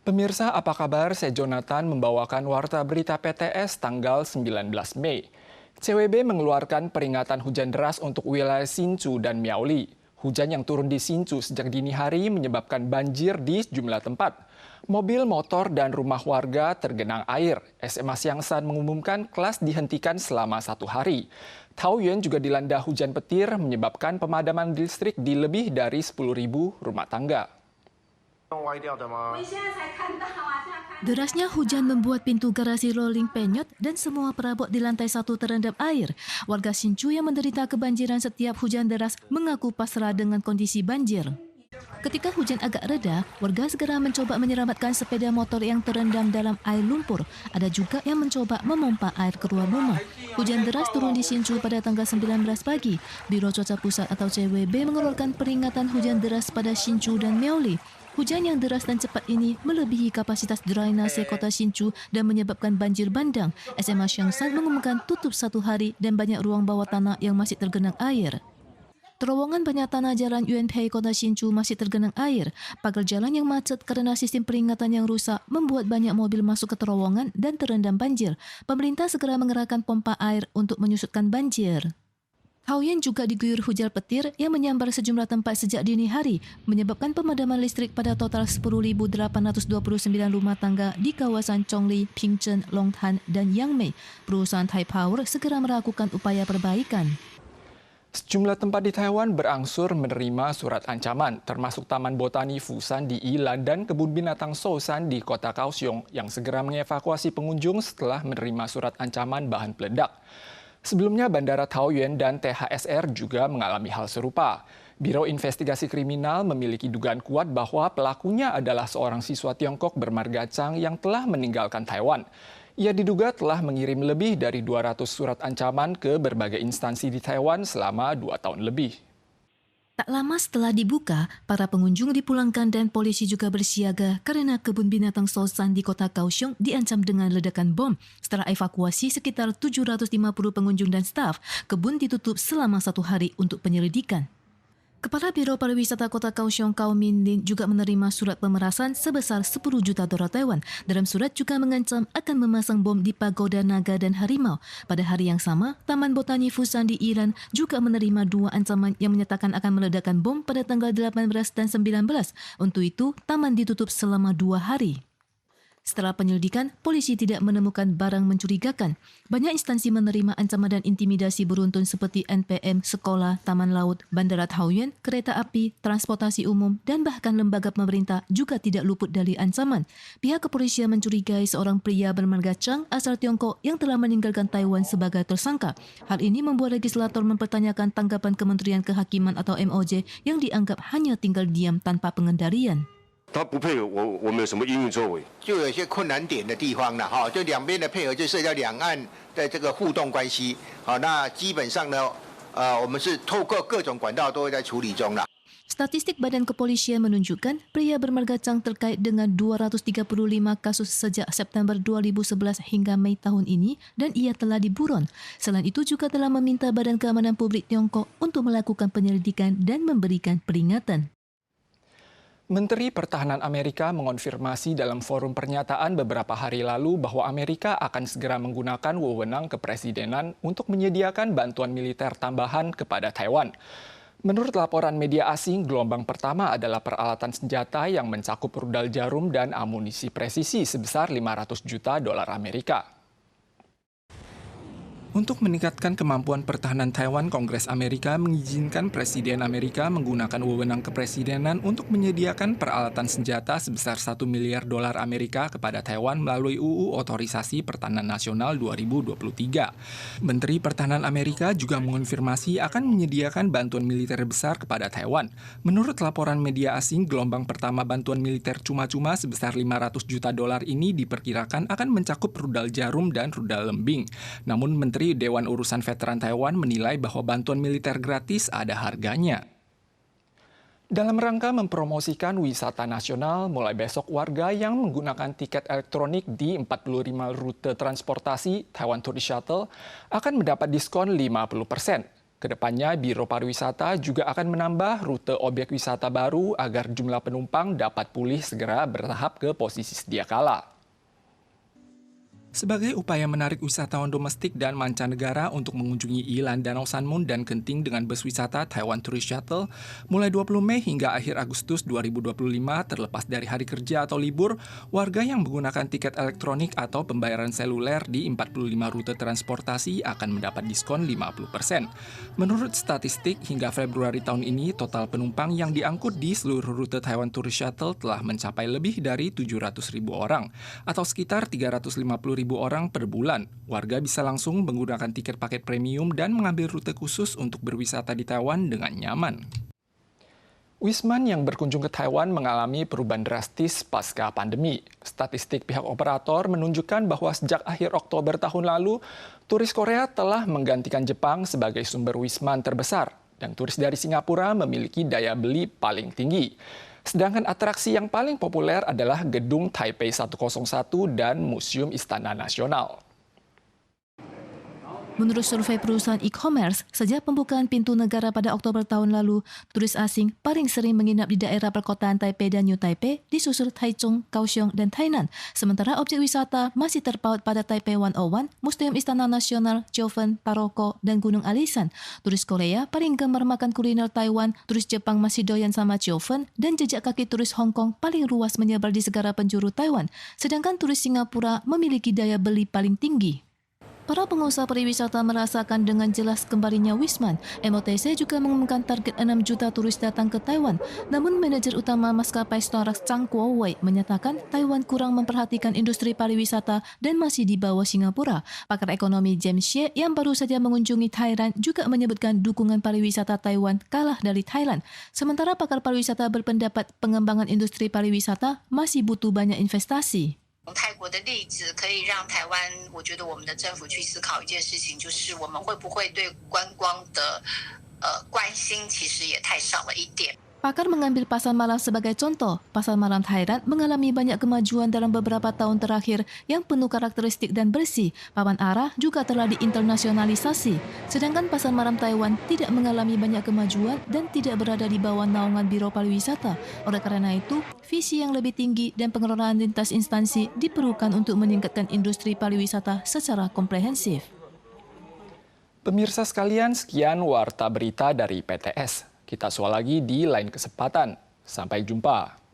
Pemirsa, apa kabar? Saya Jonathan membawakan Warta Berita PTS tanggal 19 Mei. CWB mengeluarkan peringatan hujan deras untuk wilayah Hsinchu dan Miaoli. Hujan yang turun di Hsinchu sejak dini hari menyebabkan banjir di sejumlah tempat. Mobil, motor, dan rumah warga tergenang air. SMA Siangsan mengumumkan kelas dihentikan selama 1 hari. Taoyuan juga dilanda hujan petir menyebabkan pemadaman listrik di lebih dari 10.000 rumah tangga. Derasnya hujan membuat pintu garasi rolling penyot dan semua perabot di lantai 1 terendam air. Warga Hsinchu yang menderita kebanjiran setiap hujan deras mengaku pasrah dengan kondisi banjir. Ketika hujan agak reda, warga segera mencoba menyelamatkan sepeda motor yang terendam dalam air lumpur. Ada juga yang mencoba memompa air keluar rumah. Hujan deras turun di Hsinchu pada tanggal 19 pagi. Biro Cuaca Pusat atau CWB mengeluarkan peringatan hujan deras pada Hsinchu dan Miaoli. Hujan yang deras dan cepat ini melebihi kapasitas drainase kota Hsinchu dan menyebabkan banjir bandang. SMA Siangsan mengumumkan tutup 1 hari dan banyak ruang bawah tanah yang masih tergenang air. Terowongan banyak tanah jalan UNPI kota Hsinchu masih tergenang air. Pagar jalan yang macet karena sistem peringatan yang rusak membuat banyak mobil masuk ke terowongan dan terendam banjir. Pemerintah segera mengerahkan pompa air untuk menyusutkan banjir. Taoyuan juga diguyur hujan petir yang menyambar sejumlah tempat sejak dini hari, menyebabkan pemadaman listrik pada total 10.829 rumah tangga di kawasan Chongli, Pingchen, Longtan, dan Yangmei. Perusahaan Taipower segera melakukan upaya perbaikan. Sejumlah tempat di Taiwan berangsur menerima surat ancaman, termasuk Taman Botani Fusan di Yilan dan Kebun Binatang Sousan di kota Kaohsiung yang segera mengevakuasi pengunjung setelah menerima surat ancaman bahan peledak. Sebelumnya, Bandara Taoyuan dan THSR juga mengalami hal serupa. Biro Investigasi Kriminal memiliki dugaan kuat bahwa pelakunya adalah seorang siswa Tiongkok bermarga Chang yang telah meninggalkan Taiwan. Ia diduga telah mengirim lebih dari 200 surat ancaman ke berbagai instansi di Taiwan selama 2 tahun lebih. Tak lama setelah dibuka, para pengunjung dipulangkan dan polisi juga bersiaga karena Kebun Binatang Sousan di kota Kaohsiung diancam dengan ledakan bom. Setelah evakuasi sekitar 750 pengunjung dan staf, kebun ditutup selama 1 hari untuk penyelidikan. Kepala Biro Pariwisata Kota Kaohsiung, Kau Min Lin, juga menerima surat pemerasan sebesar 10 juta dolar Taiwan. Dalam surat juga mengancam akan memasang bom di pagoda naga dan harimau. Pada hari yang sama, Taman Botani Fusan di Iran juga menerima 2 ancaman yang menyatakan akan meledakkan bom pada tanggal 18 dan 19. Untuk itu, taman ditutup selama 2 hari. Setelah penyelidikan, polisi tidak menemukan barang mencurigakan. Banyak instansi menerima ancaman dan intimidasi beruntun seperti NPM, sekolah, taman laut, bandara Taoyuan, kereta api, transportasi umum, dan bahkan lembaga pemerintah juga tidak luput dari ancaman. Pihak kepolisian mencurigai seorang pria bermarga Chang asal Tiongkok yang telah meninggalkan Taiwan sebagai tersangka. Hal ini membuat legislator mempertanyakan tanggapan Kementerian Kehakiman atau MOJ yang dianggap hanya tinggal diam tanpa pengendalian. 他不配合我们有什么应运作为？就有一些困难点的地方了哈，就两边的配合就涉及到两岸的这个互动关系。好，那基本上呢，我们是透过各种管道都会在处理中了。 Statistik Badan Kepolisian menunjukkan pria bermarga Chang terkait dengan 235 kasus sejak September 2011 hingga Mei tahun ini dan ia telah diburon. Selain itu juga telah meminta Badan Keamanan Publik Tiongkok untuk melakukan penyelidikan dan memberikan peringatan. Menteri Pertahanan Amerika mengonfirmasi dalam forum pernyataan beberapa hari lalu bahwa Amerika akan segera menggunakan wewenang kepresidenan untuk menyediakan bantuan militer tambahan kepada Taiwan. Menurut laporan media asing, gelombang pertama adalah peralatan senjata yang mencakup rudal jarum dan amunisi presisi sebesar 500 juta dolar Amerika. Untuk meningkatkan kemampuan pertahanan Taiwan, Kongres Amerika mengizinkan Presiden Amerika menggunakan wewenang kepresidenan untuk menyediakan peralatan senjata sebesar 1 miliar dolar Amerika kepada Taiwan melalui UU Otorisasi Pertahanan Nasional 2023. Menteri Pertahanan Amerika juga mengonfirmasi akan menyediakan bantuan militer besar kepada Taiwan. Menurut laporan media asing, gelombang pertama bantuan militer cuma-cuma sebesar 500 juta dolar ini diperkirakan akan mencakup rudal jarum dan rudal lembing. Namun Menteri Dewan Urusan Veteran Taiwan menilai bahwa bantuan militer gratis ada harganya. Dalam rangka mempromosikan wisata nasional, mulai besok warga yang menggunakan tiket elektronik di 45 rute transportasi Taiwan Tourist Shuttle akan mendapat diskon 50%. Kedepannya, Biro Pariwisata juga akan menambah rute objek wisata baru agar jumlah penumpang dapat pulih segera bertahap ke posisi sedia kala. Sebagai upaya menarik wisatawan domestik dan mancanegara untuk mengunjungi Ilan, Danau Sanmun, dan Genting dengan bus wisata Taiwan Tourist Shuttle, mulai 20 Mei hingga akhir Agustus 2025, terlepas dari hari kerja atau libur, warga yang menggunakan tiket elektronik atau pembayaran seluler di 45 rute transportasi akan mendapat diskon 50%. Menurut statistik, hingga Februari tahun ini, total penumpang yang diangkut di seluruh rute Taiwan Tourist Shuttle telah mencapai lebih dari 700.000 orang, atau sekitar 350.000 orang per bulan. Warga bisa langsung menggunakan tiket paket premium dan mengambil rute khusus untuk berwisata di Taiwan dengan nyaman. Wisman yang berkunjung ke Taiwan mengalami perubahan drastis pasca pandemi. Statistik pihak operator menunjukkan bahwa sejak akhir Oktober tahun lalu, turis Korea telah menggantikan Jepang sebagai sumber wisman terbesar, dan turis dari Singapura memiliki daya beli paling tinggi. Sedangkan atraksi yang paling populer adalah Gedung Taipei 101 dan Museum Istana Nasional. Menurut survei perusahaan e-commerce, sejak pembukaan pintu negara pada Oktober tahun lalu, turis asing paling sering menginap di daerah perkotaan Taipei dan New Taipei, disusul Taichung, Kaohsiung, dan Tainan. Sementara objek wisata masih terpaut pada Taipei 101, Museum Istana Nasional, Joven, Taroko, dan Gunung Alisan. Turis Korea paling gemar makan kuliner Taiwan, turis Jepang masih doyan sama Joven, dan jejak kaki turis Hong Kong paling luas menyebar di segala penjuru Taiwan. Sedangkan turis Singapura memiliki daya beli paling tinggi. Para pengusaha pariwisata merasakan dengan jelas kembalinya Wisman. MOTC juga mengumumkan target 6 juta turis datang ke Taiwan. Namun manajer utama maskapai Storax Chang Kuo-wei menyatakan Taiwan kurang memperhatikan industri pariwisata dan masih di bawah Singapura. Pakar ekonomi James Xie yang baru saja mengunjungi Thailand juga menyebutkan dukungan pariwisata Taiwan kalah dari Thailand. Sementara pakar pariwisata berpendapat pengembangan industri pariwisata masih butuh banyak investasi. 泰国的例子可以让台湾，我觉得我们的政府去思考一件事情，就是我们会不会对观光的关心其实也太少了一点。 Pakar mengambil pasar malam sebagai contoh. Pasar malam Thailand mengalami banyak kemajuan dalam beberapa tahun terakhir yang penuh karakteristik dan bersih. Papan arah juga telah diinternasionalisasi. Sedangkan pasar malam Taiwan tidak mengalami banyak kemajuan dan tidak berada di bawah naungan Biro Pariwisata. Oleh karena itu, visi yang lebih tinggi dan pengelolaan lintas instansi diperlukan untuk meningkatkan industri pariwisata secara komprehensif. Pemirsa sekalian, sekian Warta Berita dari PTS. Kita soal lagi di lain kesempatan. Sampai jumpa.